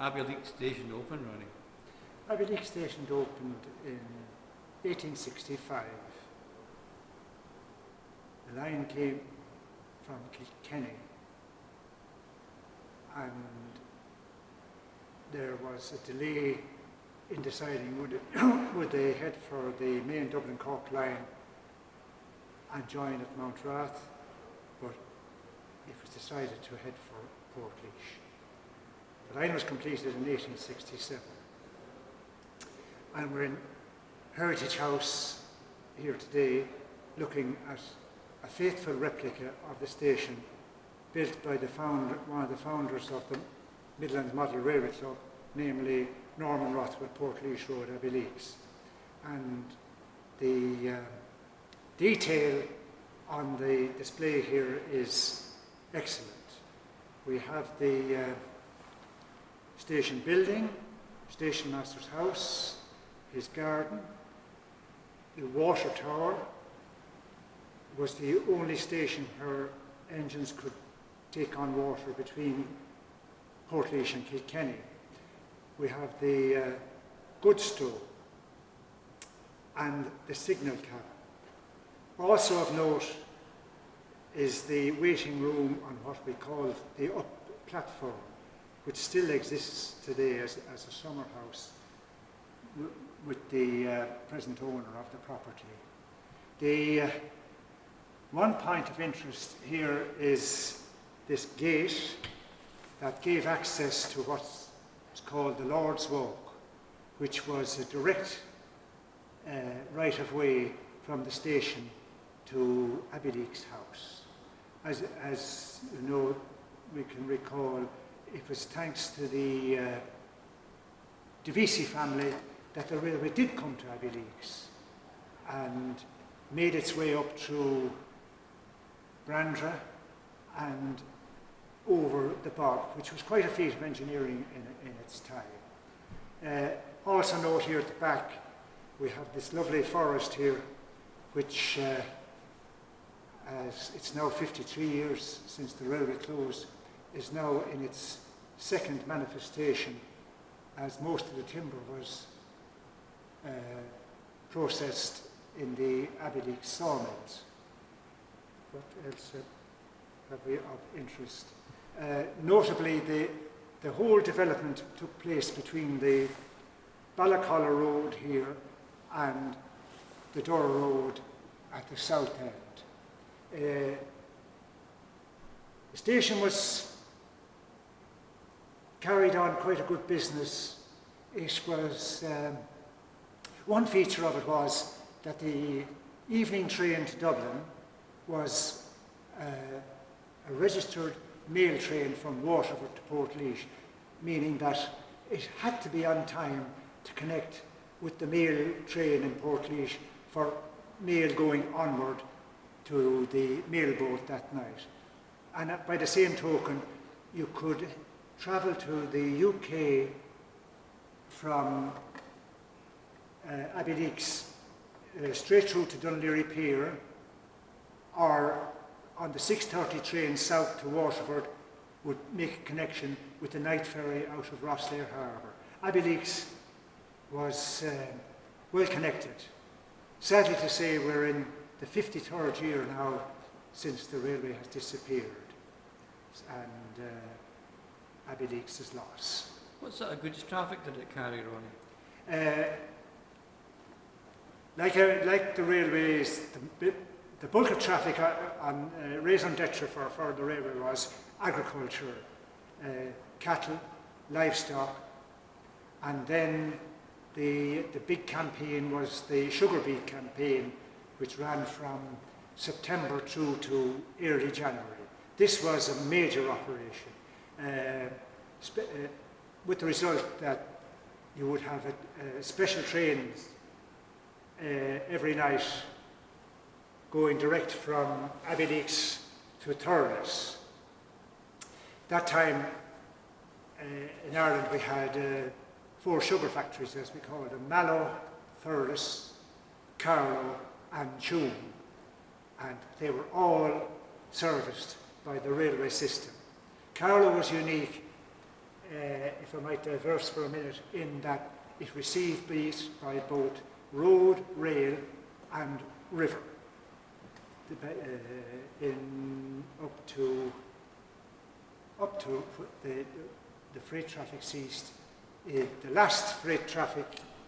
Abbeyleix Station open, Ronnie? Abbeyleix Station opened in 1865. The line came from Kilkenny, and there was a delay in deciding would they head for the main Dublin-Cork line and join at Mountrath, but it was decided to head for Portlaoise. The line was completed in 1867, and we're in Heritage House here today looking at a faithful replica of the station built by one of the founders of the Midlands Model Railway Club, namely Norman Rothwell, Portlaoise Road, Abbeyleix. And the detail on the display here is excellent. We have the station building, station master's house, his garden. The water tower was the only station where engines could take on water between Portlaoise and Kilkenny. We have the goods store and the signal cabin. Also of note is the waiting room on what we call the up platform, which still exists today as a summer house with the present owner of the property. The one point of interest here is this gate that gave access to what's called the Lord's Walk, which was a direct right of way from the station to Abbeyleix House. As you know, we can recall, it was thanks to the Devisi family that the railway did come to Abbeyleix and made its way up through Brandra and over the bog, which was quite a feat of engineering in its time. Also note here at the back, we have this lovely forest here, which as it's now 53 years since the railway closed, is now in its second manifestation, as most of the timber was processed in the Abbeyleix sawmills. What else have we of interest? Notably, the whole development took place between the Balacolla Road here and the Dora Road at the south end. The station was carried on quite a good business. It was, one feature of it was that the evening train to Dublin was a registered mail train from Waterford to Portlaoise, meaning that it had to be on time to connect with the mail train in Portlaoise for mail going onward to the mail boat that night. And by the same token, you could travel to the UK from Abbeyleix straight through to Dunleary Pier, or on the 6:30 train south to Waterford would make a connection with the night ferry out of Rosslare Harbour. Abbeyleix was well connected. Sadly to say, we're in the 53rd year now since the railway has disappeared, and Abbeyleix is lost. What sort of goods traffic did it carry, Ronnie? Like the railways, the bulk of traffic on raison d'etre for the railway was agriculture, cattle, livestock, and then the big campaign was the sugar beet campaign, which ran from September through to early January. This was a major operation, with the result that you would have special trains every night going direct from Abbeyleix to Thurles. That time in Ireland we had 4 sugar factories, as we called them: Mallow, Thurles, Carlow and Tuam, and they were all serviced by the railway system. Carlow was unique if I might diverse for a minute, in that it received beat by both road, rail and river. Up to the freight traffic ceased. The last freight traffic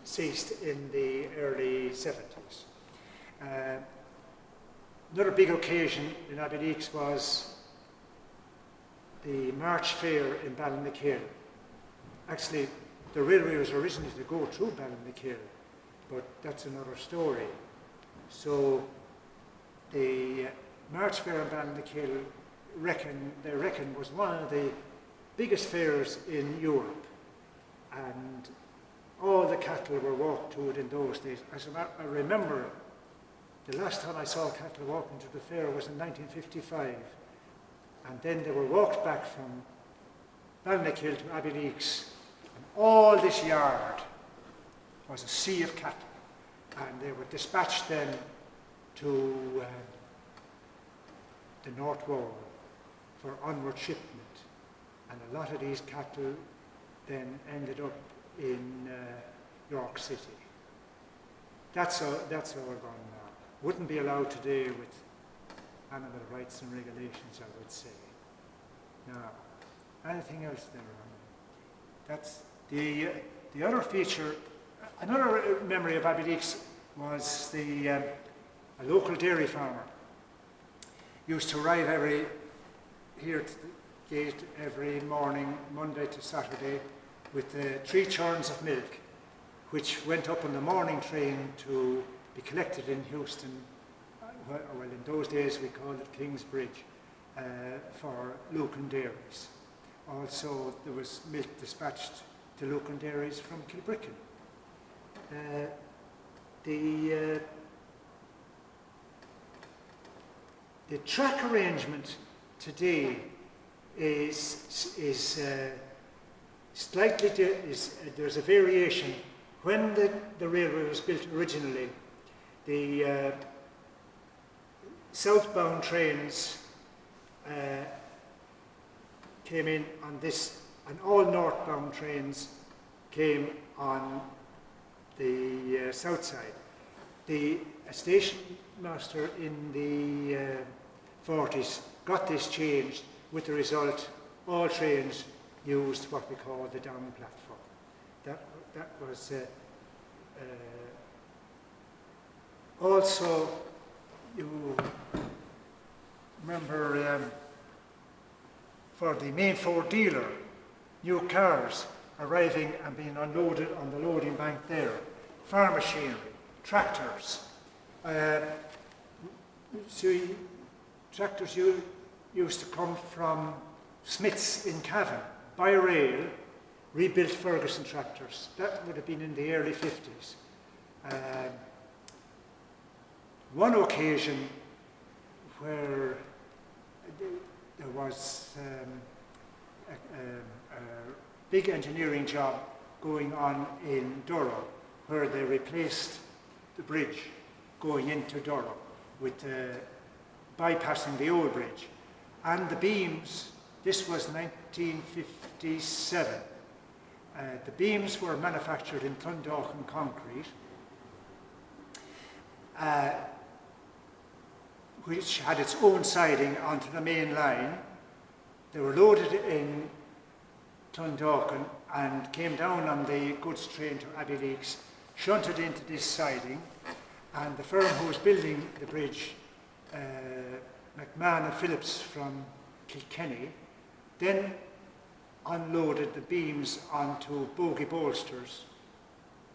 ceased in the early 70s. Another big occasion in Abbeyleix was the March Fair in Ballinmakeil. Actually, the railway was originally to go through Ballinmakeil, but that's another story. So the March Fair in Ballinmakeil, they reckon was one of the biggest fairs in Europe, and all the cattle were walked to it in those days. I remember the last time I saw cattle walking to the fair was in 1955, and then they were walked back from Bramley to Abbeyleix, and all this yard was a sea of cattle, and they were dispatched then to the North Wall for onward shipment, and a lot of these cattle then ended up in York City. That's how we're gone now. Wouldn't be allowed today with animal rights and regulations, I would say. Now, anything else there? That's the other feature. Another memory of Abbeyleix was a local dairy farmer used to arrive here at the gate every morning, Monday to Saturday, with 3 churns of milk, which went up on the morning train to be collected in Houston. Well, in those days we called it King's Bridge, for Lucan Dairies. Also, there was milk dispatched to Lucan Dairies from Kilbricken. The track arrangement today is slightly there's a variation. When the railway was built originally, the southbound trains came in on this, and all northbound trains came on the south side. The station master in the 40s got this changed, with the result all trains used what we call the down platform. That was also, you remember, for the main Ford dealer, new cars arriving and being unloaded on the loading bank there, farm machinery, tractors. Tractors used to come from Smiths in Cavan by rail, rebuilt Ferguson tractors. That would have been in the early 50s. One occasion where there was a big engineering job going on in Durrow, where they replaced the bridge going into Durrow with bypassing the old bridge. And the beams, this was 1957. The beams were manufactured in Clondalkin concrete, which had its own siding onto the main line. They were loaded in Clondalkin and came down on the goods train to Abbeyleix, shunted into this siding, and the firm who was building the bridge, McMahon and Phillips from Kilkenny, then unloaded the beams onto bogie bolsters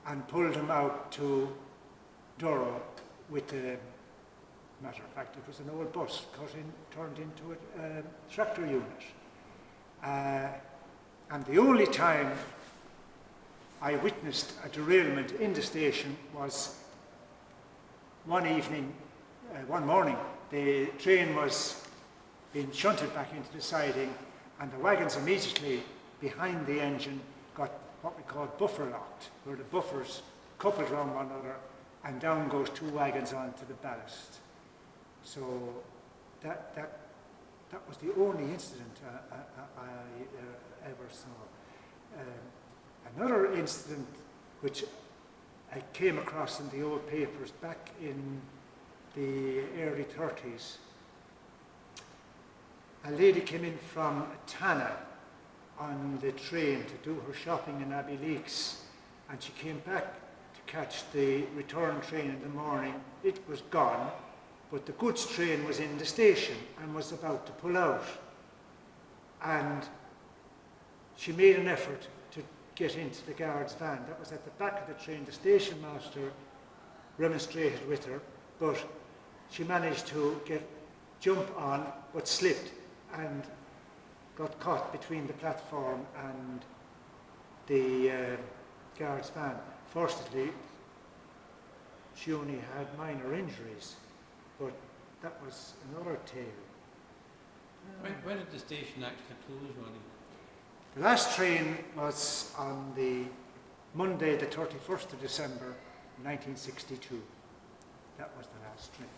and pulled them out to Durrow with the, matter of fact, it was an old bus turned into a tractor unit. And the only time I witnessed a derailment in the station was one morning, the train was being shunted back into the siding, and the wagons immediately behind the engine got what we call buffer locked, where the buffers coupled around one another, and down goes 2 wagons onto the ballast. So that was the only incident I ever saw. Another incident which I came across in the old papers back in the early 30s. A lady came in from Tana on the train to do her shopping in Abbeyleix, and she came back to catch the return train in the morning. It was gone, but the goods train was in the station and was about to pull out. And she made an effort to get into the guard's van. That was at the back of the train. The station master remonstrated with her, but she managed to jump on, but slipped and got caught between the platform and the guard's van. Fortunately, she only had minor injuries, but that was another tale. When did the station actually close, Ronnie? The last train was on the Monday, the 31st of December, 1962. That was the last train.